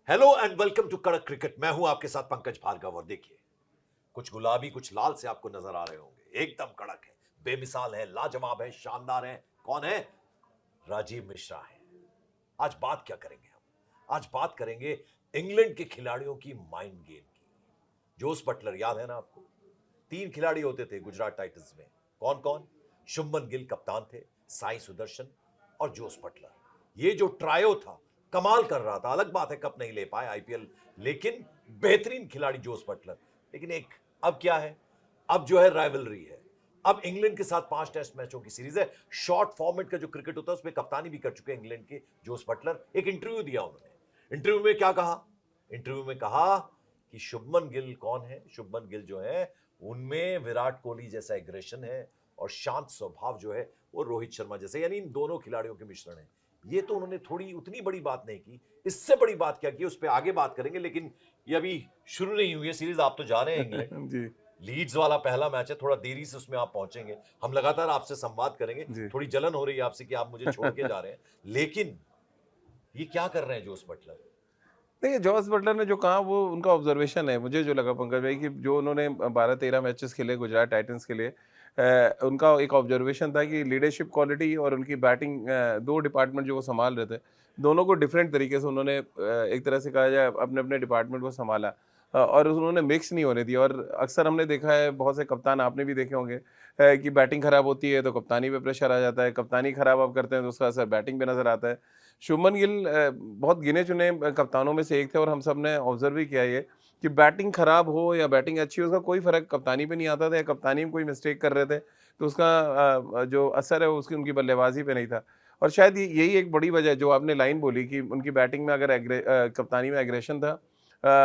Hello and welcome to कड़क cricket. मैं हूं आपके साथ पंकज भार्गव। और देखिए, कुछ गुलाबी कुछ लाल से आपको नजर आ रहे होंगे। एकदम कड़क है, बेमिसाल है, लाजवाब है, शानदार है। कौन है? राजीव मिश्रा है। आज बात क्या करेंगे हम? आज बात करेंगे इंग्लैंड के खिलाड़ियों की माइंड गेम की। जोस बटलर याद है ना आपको? 3 खिलाड़ी होते थे गुजरात टाइटंस में। कौन कौन? शुभमन गिल कप्तान थे, साई सुदर्शन और जोस बटलर। ये जो ट्रायो था, कमाल कर रहा था। अलग बात है कप नहीं ले पाए आईपीएल, लेकिन बेहतरीन खिलाड़ी जोस बटलर। लेकिन एक अब क्या है? अब जो है राइवलरी है। अब इंग्लैंड के साथ 5 टेस्ट मैचों की सीरीज है। शॉर्ट फॉर्मेट का जो क्रिकेट होता है उसमें कप्तानी भी कर चुके हैं इंग्लैंड के जोस बटलर। एक इंटरव्यू दिया उन्होंने। इंटरव्यू में क्या कहा? इंटरव्यू में कहा कि शुभमन गिल कौन है? शुभमन गिल जो है, उनमें विराट कोहली जैसा एग्रेशन है और शांत स्वभाव जो है वो रोहित शर्मा जैसे, यानी इन दोनों खिलाड़ियों के मिश्रण है। ये तो उन्होंने थोड़ी उतनी बड़ी बात नहीं की। इससे बड़ी बात क्या की उस पर आगे बात करेंगे, लेकिन ये अभी शुरू नहीं हुई है सीरीज। आप तो जा रहे हैं इंग्लैंड। जी लीड्स वाला पहला मैच है, थोड़ा देरी से उसमें आप पहुंचेंगे। हम लगातार आपसे संवाद करेंगे। जी थोड़ी जलन हो रही है आपसे कि आप मुझे छोड़ के जा रहे हैं, लेकिन ये क्या कर रहे हैं जोस बटलर? देखिए, जॉस बटलर ने जो कहा वो उनका ऑब्जर्वेशन है। मुझे जो लगा पंकज भाई कि जो उन्होंने 12-13 मैचेस खेले गुजरात टाइटंस के लिए, उनका एक ऑब्जर्वेशन था कि लीडरशिप क्वालिटी और उनकी बैटिंग, दो डिपार्टमेंट जो वो संभाल रहे थे, दोनों को डिफरेंट तरीके से उन्होंने, एक तरह से कहा जाए, अपने अपने डिपार्टमेंट को संभाला। और उन्होंने मिक्स नहीं होने दिया। और अक्सर हमने देखा है, बहुत से कप्तान आपने भी देखे होंगे, कि बैटिंग खराब होती है तो कप्तानी पे प्रेशर आ जाता है, कप्तानी खराब आप करते हैं तो उसका असर बैटिंग पे नजर आता है। शुभमन गिल बहुत गिने चुने कप्तानों में से एक थे, और हम सब ने ऑब्जर्व भी किया ये कि बैटिंग खराब हो या बैटिंग अच्छी हो, उसका कोई फर्क कप्तानी पे नहीं आता था, या कप्तानी में कोई मिस्टेक कर रहे थे तो उसका जो असर है वो उसकी उनकी बल्लेबाजी पे नहीं था। और शायद यही एक बड़ी वजह है जो आपने लाइन बोली कि उनकी बैटिंग में अगर कप्तानी में एग्रेशन था,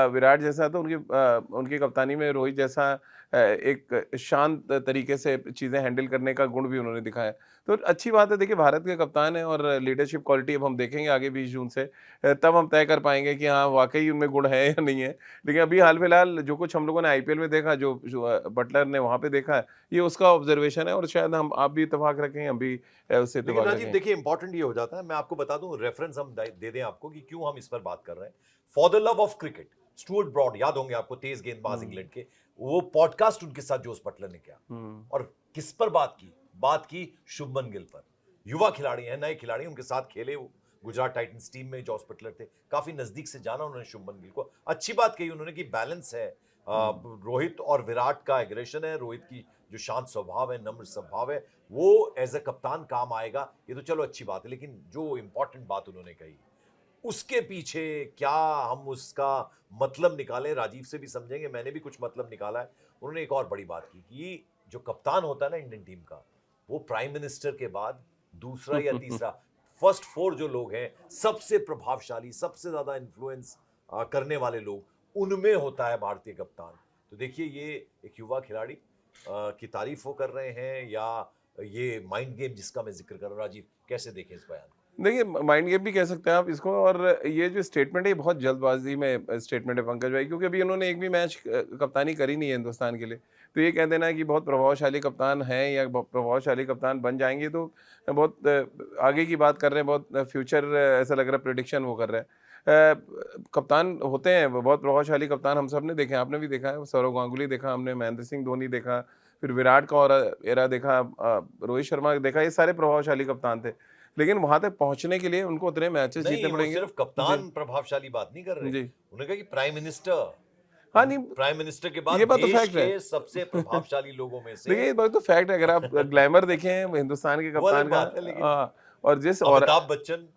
विराट जैसा, तो उनकी कप्तानी में रोहित जैसा एक शांत तरीके से चीज़ें हैंडल करने का गुण भी उन्होंने दिखाया। तो अच्छी बात है। देखिए, भारत के कप्तान हैं और लीडरशिप क्वालिटी अब हम देखेंगे आगे 20 जून से, तब हम तय कर पाएँगे कि हाँ, वाक़ई उनमें गुण है या नहीं है। लेकिन अभी हाल-फिलहाल जो कुछ हम लोगों ने आईपीएल में देखा, जो बटलर ने वहाँ पे देखा है, ये उसका ऑब्ज़र्वेशन है, और शायद हम आप भी इत्तेफ़ाक रखें, हम भी उससे लेकिन इत्तेफ़ाक राजीव रखें। देखिए, इंपॉर्टेंट ये हो जाता है, मैं आपको बता दूं, रेफरेंस हम दे दें आपको कि क्यों हम इस पर बात कर रहे हैं। For the love of cricket, Stuart Broad याद होंगे आपको, तेज गेंदबाज हुँ, इंग्लैंड के। वो पॉडकास्ट उनके साथ जोस बटलर ने किया। हुँ, और किस पर बात की? बात की शुभमन गिल पर। युवा खिलाड़ी हैं, नए खिलाड़ी, उनके साथ खेले वो। गुजरात टाइटंस टीम में जॉस बटलर थे। काफी नजदीक से जाना उन्होंने शुभमन गिल को। अच्छी बात कही उन्होंने कि बैलेंस है। हुँ। रोहित और विराट का एग्रेशन है, रोहित की जो शांत स्वभाव है, नम्र स्वभाव है, वो एज ए कप्तान काम आएगा। ये तो चलो अच्छी बात है, लेकिन जो इंपॉर्टेंट बात उन्होंने कही, उसके पीछे क्या हम उसका मतलब निकालें, राजीव से भी समझेंगे, मैंने भी कुछ मतलब निकाला है। उन्होंने एक और बड़ी बात की कि जो कप्तान होता है ना इंडियन टीम का, वो प्राइम मिनिस्टर के बाद दूसरा या तीसरा, फर्स्ट 4 जो लोग हैं, सबसे प्रभावशाली, सबसे ज्यादा इन्फ्लुएंस करने वाले लोग, उनमें होता है भारतीय कप्तान। तो देखिए, ये एक युवा खिलाड़ी की तारीफ वो कर रहे हैं, या ये माइंड गेम जिसका मैं जिक्र कर रहा हूं? राजीव, कैसे देखें इस बयान को? देखिए, माइंड गेम भी कह सकते हैं आप इसको। और ये जो स्टेटमेंट है, ये बहुत जल्दबाजी में स्टेटमेंट है पंकज भाई, क्योंकि अभी उन्होंने एक भी मैच कप्तानी करी नहीं है हिंदुस्तान के लिए। तो ये कह देना कि बहुत प्रभावशाली कप्तान हैं या प्रभावशाली कप्तान बन जाएंगे, तो बहुत आगे की बात कर रहे हैं, बहुत फ्यूचर, ऐसा लग रहा है प्रिडिक्शन वो कर रहे हैं। कप्तान होते हैं वो बहुत प्रभावशाली कप्तान, हम सब ने देखे हैं, आपने भी देखा है, सौरव गांगुली देखा हमने, महेंद्र सिंह धोनी देखा, फिर विराट का और एरा देखा, रोहित शर्मा देखा, ये सारे प्रभावशाली कप्तान थे। लेकिन वहाँ तक पहुँचने के लिए उनको उतने मैचेस जीतने नहीं, वो पड़ेंगे। सिर्फ जी, कप्तान प्रभावशाली बात नहीं कर रहे। जी। उन्होंने कहा कि प्राइम मिनिस्टर, हाँ, नहीं, प्राइम मिनिस्टर के ये बाद बात तो देश फैक्ट है। के सबसे प्रभावशाली लोगों में से। देखिए, ये बात तो फैक्ट है। अगर आप ग्लैमर देखें हिंदुस्तान के वो अलग कप्तान का, बात है, लेकिन और जिस और अमिताभ बच्चन।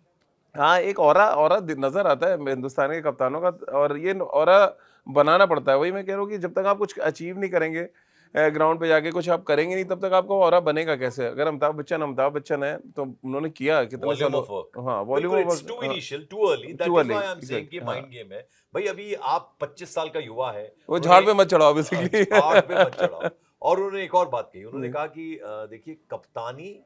हाँ, एक ऑरा ऑरा नज़र आता है हिंदुस्तान के कप्तानों का, और ये ऑरा बनाना पड़ता है। वही मैं कह रहा हूँ कि जब तक आप कुछ अचीव नहीं करेंगे, ग्राउंड पे जाके कुछ आप करेंगे नहीं, तब तक आपका ऑरा बनेगा कैसे? अगर अमिताभ बच्चन है, तो उन्होंने किया कितने वॉल्यूम सालों। Of work. हाँ, वॉल्यूम बिल्कुल, ऑफ इट्स टू वर्क। हाँ, initial, too early, to that is early, why I am saying कि एग्ज़ैक्ट, हाँ। माइंड गेम है। भाई, अभी आप 25 साल का युवा है। वो उन्होंने झाड़ पे मत चढ़ाओ बेसिकली। झाड़ पे मत चढ़ाओ। और उन्होंने एक और बात कही, उन्होंने जी, कहा कि देखिए, कप्तानी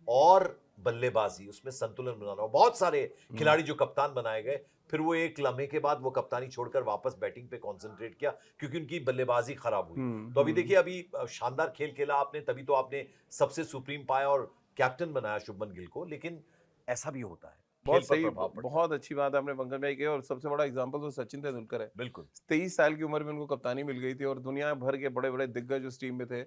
और बल्लेबाजी, उसमें संतुलन बनाना। और बहुत सारे हुँ, खिलाड़ी जो कप्तान बनाए गए, फिर वो एक लम्हे के बाद वो कप्तानी छोड़कर वापस बैटिंग पे कंसंट्रेट किया, क्योंकि उनकी बल्लेबाजी खराब हुई। हुँ, तो अभी हुँ। देखिए, अभी शानदार खेल खेला आपने, तभी तो आपने सबसे सुप्रीम पाया और कैप्टन बनाया शुभमन गिल को। लेकिन ऐसा भी होता है खेल बहुत पर सही, प्रभाव पड़ता है। बहुत अच्छी बात आपने पंकज भाई की, और सबसे बड़ा एग्जांपल तो सचिन तेंदुलकर है। बिल्कुल। 23 साल की उम्र में उनको कप्तानी मिल गई थी और दुनिया भर के बड़े-बड़े दिग्गज उस टीम में थे।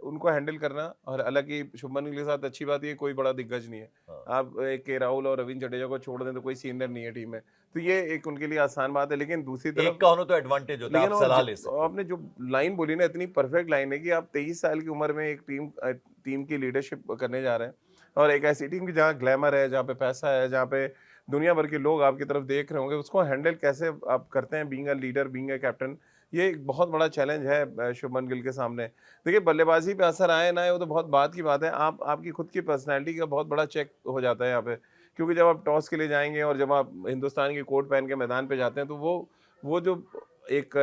उनको हैंडल करना, और हालाँकि शुभमन गिल के साथ अच्छी बात ये कोई बड़ा दिग्गज नहीं है। हाँ। आप के राहुल और रवींद्र जडेजा को छोड़ दें तो कोई सीनियर नहीं है टीम में। तो ये एक उनके लिए आसान बात है, लेकिन दूसरी एक तरफ का होना तो एडवांटेज होता है, लेकिन आप और सलाह ले सकते हो। आपने जो लाइन बोली ना, इतनी परफेक्ट लाइन है कि आप 23 साल की उम्र में एक टीम की लीडरशिप करने जा रहे हैं, और एक ऐसी टीम की जहाँ ग्लैमर है, जहाँ पे पैसा है, जहाँ पे दुनिया भर के लोग आपकी तरफ देख रहे होंगे, उसको हैंडल कैसे आप करते हैं, being a leader, being a captain. ये एक बहुत बड़ा चैलेंज है शुभमन गिल के सामने। देखिए, बल्लेबाजी पे असर आए ना आए वो तो बहुत बात की बात है, आप आपकी खुद की पर्सनैलिटी का बहुत बड़ा चेक हो जाता है यहाँ पे। क्योंकि जब आप टॉस के लिए जाएंगे और जब आप हिंदुस्तान की कोट पहन के मैदान पे जाते हैं, तो वो जो एक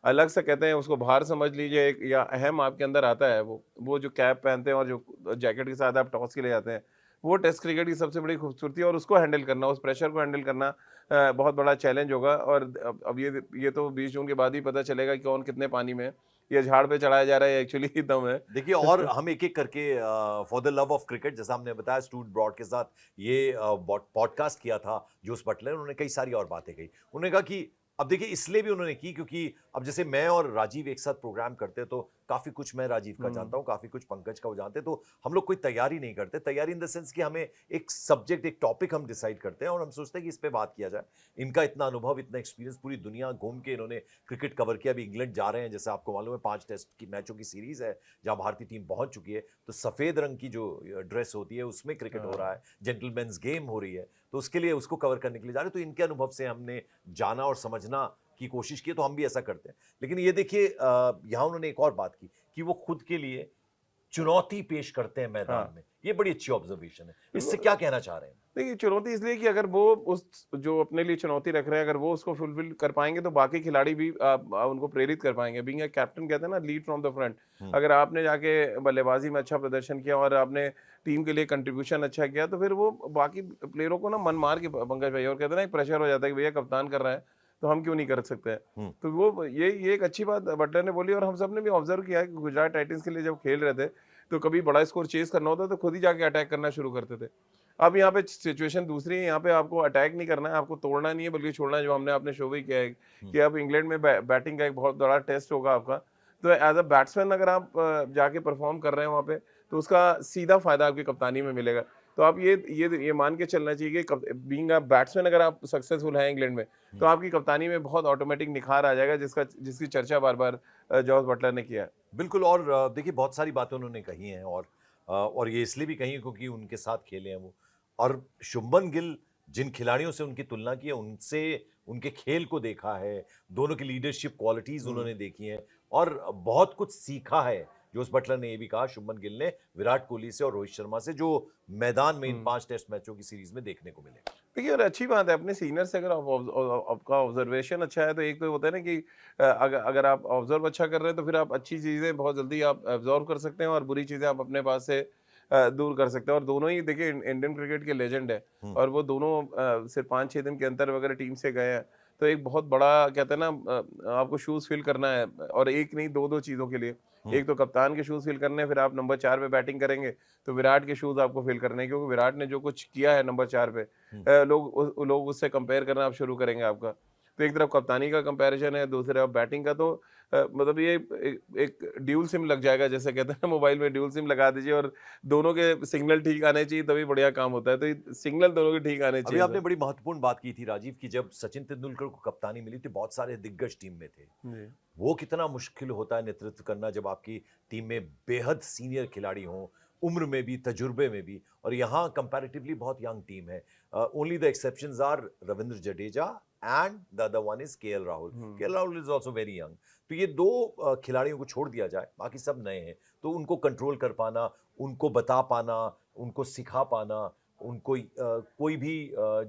अलग से कहते हैं उसको भार समझ लीजिए, एक या अहम आपके अंदर आता है, वो जो कैप पहनते हैं और जो जैकेट के साथ आप टॉस के लिए जाते हैं, वो टेस्ट क्रिकेट की सबसे बड़ी खूबसूरती है, और उसको हैंडल करना, उस प्रेशर को हैंडल करना बहुत बड़ा चैलेंज होगा। और अब ये तो 20 जून के बाद ही पता चलेगा कि कौन कितने पानी में है, या झाड़ पे चढ़ाया जा रहा है एक्चुअली दम है। देखिए, और हम एक-एक करके for the love of cricket, जैसा हमने बताया स्टूड ब्रॉड के साथ ये पॉडकास्ट किया था जोस बटलर, उन्होंने कई सारी और बातें कही। उन्होंने कहा कि अब देखिए, इसलिए भी उन्होंने की क्योंकि अब जैसे मैं और राजीव एक साथ प्रोग्राम करते हैं, तो काफ़ी कुछ मैं राजीव का जानता हूँ, काफ़ी कुछ पंकज का वो जानते हैं, तो हम लोग कोई तैयारी नहीं करते। तैयारी इन द सेंस कि हमें एक सब्जेक्ट, एक टॉपिक हम डिसाइड करते हैं और हम सोचते हैं कि इस पे बात किया जाए। इनका इतना अनुभव, इतना एक्सपीरियंस, पूरी दुनिया घूम के इन्होंने क्रिकेट कवर किया। अभी इंग्लैंड जा रहे हैं, जैसे आपको मालूम है 5 टेस्ट की मैचों की सीरीज़ है, जहाँ भारतीय टीम पहुँच चुकी है। तो सफ़ेद रंग की जो ड्रेस होती है, उसमें क्रिकेट हो रहा है, जेंटलमैन्स गेम हो रही है, तो उसके लिए उसको कवर करने के लिए जा रहे हैं। तो इनके अनुभव से हमने जाना और समझना की कोशिश की, तो हम भी ऐसा करते हैं। लेकिन ये देखिए, यहाँ उन्होंने एक और बात की कि वो खुद के लिए चुनौती पेश करते हैं मैदान हाँ। में। ये बड़ी अच्छी ऑब्जर्वेशन है। इससे क्या कहना चाह रहे हैं? देखिए, चुनौती इसलिए कि अगर वो उस जो अपने लिए चुनौती रख रहे हैं, अगर वो उसको फुलफिल कर पाएंगे, तो बाकी खिलाड़ी भी उनको प्रेरित कर पाएंगे। बीइंग अ कैप्टन, कहते हैं ना, लीड फ्रॉम द फ्रंट। हुँ। अगर आपने जाके बल्लेबाजी में अच्छा प्रदर्शन किया और आपने टीम के लिए कंट्रीब्यूशन अच्छा किया, तो फिर वो बाकी प्लेयरों को ना मन मार के, पंकज भाई, और कहते हैं ना, एक प्रेशर हो जाता है कि भैया कप्तान कर रहा है तो हम क्यों नहीं कर सकते हैं। हुँ। तो वो ये एक अच्छी बात बटलर ने बोली, और हम सब ने भी ऑब्जर्व किया है कि गुजरात टाइटंस के लिए जब खेल रहे थे, तो कभी बड़ा स्कोर चेस करना होता तो खुद ही जाके अटैक करना शुरू करते थे। अब यहाँ पे सिचुएशन दूसरी है, यहाँ पे आपको अटैक नहीं करना है, आपको तोड़ना नहीं है, बल्कि छोड़ना है, जो हमने अपने शो में किया है हुँ। कि अब इंग्लैंड में बैटिंग का एक बहुत बड़ा टेस्ट होगा आपका। तो एज अ बैट्समैन अगर आप जाके परफॉर्म कर रहे हैं वहाँ पे, तो उसका सीधा फायदा आपकी कप्तानी में मिलेगा। तो आप ये मान के चलना चाहिए कि बीइंग अ बैट्समैन अगर आप सक्सेसफुल हैं इंग्लैंड में, तो आपकी कप्तानी में बहुत ऑटोमेटिक निखार आ जाएगा, जिसकी चर्चा बार-बार जॉस बटलर ने किया है। बिल्कुल। और देखिए, बहुत सारी बातें उन्होंने कही हैं, और ये इसलिए भी कही हैं क्योंकि उनके साथ खेले हैं वो। और शुभमन गिल, जिन खिलाड़ियों से उनकी तुलना की है, उनसे उनके खेल को देखा है, दोनों की लीडरशिप क्वालिटीज़ हुँ। उन्होंने देखी हैं और बहुत कुछ सीखा है। जोस बटलर ने ये भी कहा, शुभमन गिल ने, विराट कोहली से और रोहित शर्मा से, जो मैदान में इन 5 टेस्ट मैचों की सीरीज़ में देखने को मिलेगा। देखिए, और अच्छी बात है, अपने सीनियर से अगर आपका ऑब्जर्वेशन अच्छा है, तो एक तो होता है ना कि अगर आप ऑब्जर्व अच्छा कर रहे हैं, तो फिर आप अच्छी चीज़ें बहुत जल्दी आप एब्जॉर्व कर सकते हैं, और बुरी चीज़ें आप अपने पास से दूर कर सकते हैं। और दोनों ही देखिए इंडियन क्रिकेट के लेजेंड है, हुँ। और वो दोनों सिर्फ 5-6 दिन के अंतर वगैरह टीम से गए हैं, तो एक बहुत बड़ा, कहते हैं ना, आपको शूज़ फिल करना है, और एक नहीं, दो चीज़ों के लिए। हुँ। एक तो कप्तान के शूज़ फिल करने हैं, फिर आप नंबर 4 पे बैटिंग करेंगे, तो विराट के शूज़ आपको फिल करने हैं, क्योंकि विराट ने जो कुछ किया है नंबर 4 पे, हुँ। लोग उससे कंपेयर करना आप शुरू करेंगे आपका। तो एक तरफ कप्तानी का कंपैरिजन है, दूसरी तरफ बैटिंग का, तो मतलब ये एक ड्यूल सिम लग जाएगा, जैसे कहते हैं ना, मोबाइल में ड्यूल सिम लगा दीजिए, और दोनों के सिग्नल ठीक आने चाहिए, तभी बढ़िया काम होता है। तो ये सिग्नल दोनों के ठीक आने अभी चाहिए आपने सर। बड़ी महत्वपूर्ण बात की थी राजीव, कि जब सचिन तेंदुलकर को कप्तानी मिली थी, बहुत सारे दिग्गज टीम में थे। जी। वो कितना मुश्किल होता है नेतृत्व करना, जब आपकी टीम में बेहद सीनियर खिलाड़ी हों, उम्र में भी, तजुर्बे में भी, और यहाँ कंपैरेटिवली बहुत यंग टीम है। Only the exceptions are Ravindra Jadeja and the other one is KL Rahul. KL Rahul is also very young. तो ये दो खिलाड़ियों को छोड़ दिया जाए, बाकी सब नए हैं, तो उनको कंट्रोल कर पाना, उनको बता पाना, उनको सिखा पाना, उनको कोई भी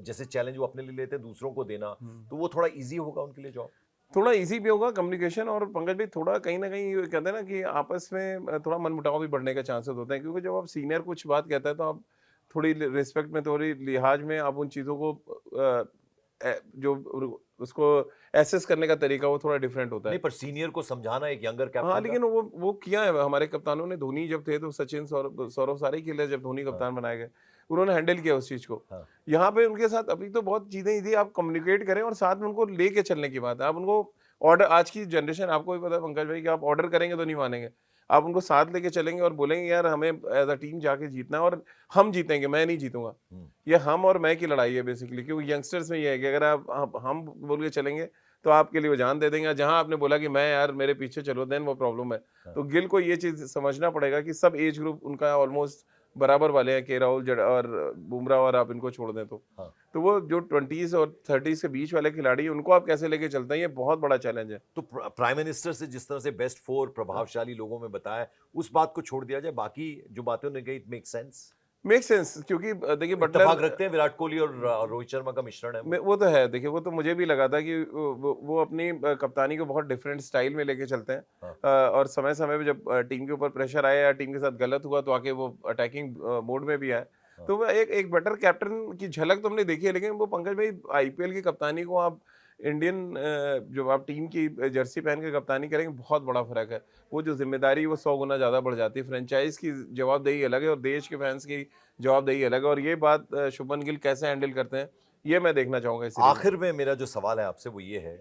जैसे चैलेंज वो अपने लिए लेते हैं, दूसरों को देना, तो वो थोड़ा ईजी होगा उनके लिए जॉब। थोड़ा ईज़ी भी होगा कम्युनिकेशन, और पंकज भाई, थोड़ा कहीं न कहीं ये कहते हैं ना कि आपस में थोड़ा मनमुटाव भी बढ़ने के चांसेस होते हैं, क्योंकि जब आप सीनियर कुछ बात कहता है, तो आप थोड़ी रिस्पेक्ट में, थोड़ी लिहाज में आप उन चीज़ों को जो उसको एसेस करने का तरीका, वो थोड़ा डिफरेंट होता नहीं, है। पर सीनियर को समझाना एक यंगर हाँ, कैप्टन का। लेकिन वो किया है हमारे कप्तानों ने। धोनी जब थे तो सचिन, सौरव सारे ही खेले जब धोनी हाँ। कप्तान बनाए गए। उन्होंने हैंडल किया उस चीज़ को। हाँ। यहाँ पे उनके साथ अभी तो बहुत चीज़ें ईज़ी, आप कम्युनिकेट करें और साथ में उनको लेके चलने की बात है। आप उनको ऑर्डर, आज की जनरेशन आपको भी पता है पंकज भाई कि आप ऑर्डर करेंगे तो नहीं मानेंगे। आप उनको साथ लेके चलेंगे और बोलेंगे यार हमें एज़ अ टीम जाके जीतना है और हम जीतेंगे, मैं नहीं जीतूँगा। हुँ। ये हम और मैं की लड़ाई है बेसिकली, क्योंकि यंगस्टर्स में ये है कि अगर आप हम बोल के चलेंगे तो आपके लिए वो जान दे देंगे। जहाँ आपने बोला कि मैं यार मेरे पीछे चलो, देन वो प्रॉब्लम है। हाँ। तो गिल को ये चीज़ समझना पड़ेगा कि सब एज ग्रुप उनका ऑलमोस्ट बराबर वाले हैं, के राहुल जड और बुमराह, और आप इनको छोड़ दें तो। हाँ। तो वो जो 20s और 30s के बीच वाले खिलाड़ी हैं, उनको आप कैसे लेके चलते हैं, ये बहुत बड़ा चैलेंज है। तो प्राइम मिनिस्टर से जिस तरह से बेस्ट 4 प्रभावशाली लोगों में बताया, उस बात को छोड़ दिया जाए, बाकी जो बातें उन्होंने कही, it makes sense. Make sense, क्योंकि देखिए इत्तेफाक बटलर, रखते हैं विराट कोहली और रोहित शर्मा का मिश्रण है वो। वो तो है। देखिए वो तो मुझे भी लगा था कि वो अपनी कप्तानी को बहुत डिफरेंट स्टाइल में लेके चलते हैं। हाँ। और समय-समय पे जब टीम के ऊपर प्रेशर आया या टीम के साथ गलत हुआ तो आके वो अटैकिंग मोड में भी आए। हाँ। तो वो एक एक बेटर कैप्टन की झलक तो हमने देखी है, लेकिन वो पंकज भाई आईपीएल की कप्तानी को आप इंडियन जो आप टीम की जर्सी पहन के कप्तानी करेंगे, बहुत बड़ा फ़र्क है। वो जो ज़िम्मेदारी वो 100 गुना ज़्यादा बढ़ जाती है। फ्रेंचाइज़ की जवाबदेही अलग है और देश के फैंस की जवाबदेही अलग है, और ये बात शुभमन गिल कैसे हैंडल करते हैं, ये मैं देखना चाहूँगा इस सीरीज़ में। आखिर में मेरा जो सवाल है आपसे वो ये है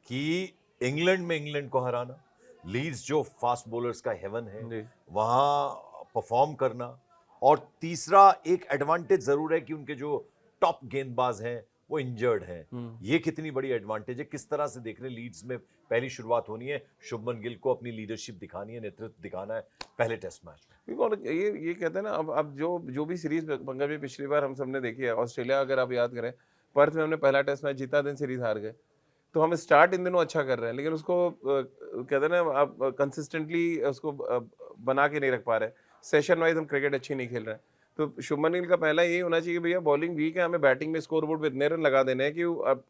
कि इंग्लैंड में इंग्लैंड को हराना, लीड्स जो फास्ट बॉलर्स का हेवन है, जी। वहां परफॉर्म करना, और तीसरा एक एडवांटेज जरूर है कि उनके जो टॉप गेंदबाज हैं वो इंजर्ड हैं। ये कितनी बड़ी एडवांटेज है, किस तरह से देख रहे हैं? लीड्स में पहली शुरुआत होनी है, शुभमन गिल को अपनी लीडरशिप दिखानी है, नेतृत्व दिखाना है पहले टेस्ट मैच में। देखो, और ये कहते हैं ना, अब जो जो भी सीरीज पंकज भाई पिछली बार हम सबने देखी है, ऑस्ट्रेलिया अगर आप याद करें, पर्थ में हमने पहला टेस्ट मैच जीता, दिन सीरीज हार गए। तो हम स्टार्ट इन दिनों अच्छा कर रहे हैं, लेकिन उसको कहते हैं ना, आप कंसिस्टेंटली उसको बना के नहीं रख पा रहे। सेशन वाइज हम क्रिकेट अच्छी नहीं खेल रहे हैं। तो शुभमन गिल का पहला यही होना चाहिए कि भैया बॉलिंग वीक है, हमें बैटिंग में स्कोर बोर्ड पे इतने रन लगा देने हैं कि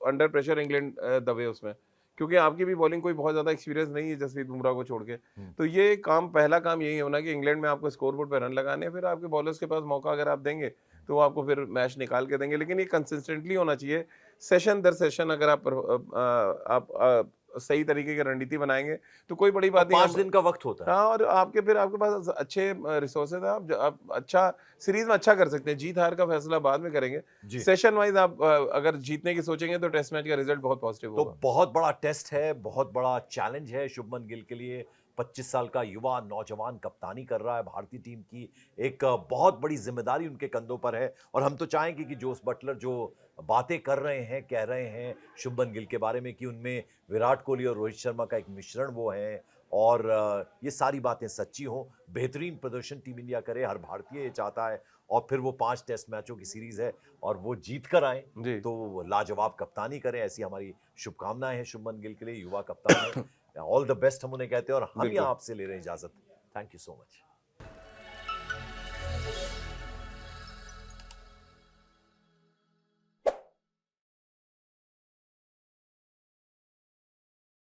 अंडर प्रेशर इंग्लैंड दबे उसमें, क्योंकि आपकी भी बॉलिंग कोई बहुत ज्यादा एक्सपीरियंस नहीं है जसप्रीत बुमराह को छोड़ के। तो ये काम, पहला काम यही होना कि इंग्लैंड में आपको स्कोर बोर्ड पे रन लगाने हैं, फिर आपके बॉलर्स के पास मौका अगर आप देंगे तो वो आपको फिर मैच निकाल के देंगे, लेकिन ये कंसिस्टेंटली होना चाहिए। सेशन दर सेशन अगर आप सही तरीके की रणनीति बनाएंगे तो कोई बड़ी और बात नहीं। 5 दिन का वक्त होता है। हाँ, और आपके पास अच्छे रिसोर्सेज हैं, आप अच्छा सीरीज में अच्छा कर सकते हैं। जीत हार का फैसला बाद में करेंगे। जी। सेशन वाइज आप अगर जीतने की सोचेंगे तो टेस्ट मैच का रिजल्ट बहुत पॉजिटिव तो होगा। बहुत बड़ा टेस्ट है, बहुत बड़ा चैलेंज है शुभमन गिल के लिए। 25 साल का युवा नौजवान कप्तानी कर रहा है भारतीय टीम की। एक बहुत बड़ी जिम्मेदारी उनके कंधों पर है, और हम तो चाहेंगे कि जोस बटलर जो बातें कर रहे हैं, कह रहे हैं शुभमन गिल के बारे में, कि उनमें विराट कोहली और रोहित शर्मा का एक मिश्रण वो है, और ये सारी बातें सच्ची हों। बेहतरीन प्रदर्शन टीम इंडिया करे, हर भारतीय ये चाहता है, और फिर वो 5 टेस्ट मैचों की सीरीज है और वो जीत कर आए, जी। तो वो लाजवाब कप्तानी करें, ऐसी हमारी शुभकामनाएं हैं शुभमन गिल के लिए। युवा कप्तान है, ऑल द बेस्ट हम उन्हें कहते हैं, और हम बिल्कुल। यहाँ आपसे ले रहे हैं इजाजत। Thank you so much.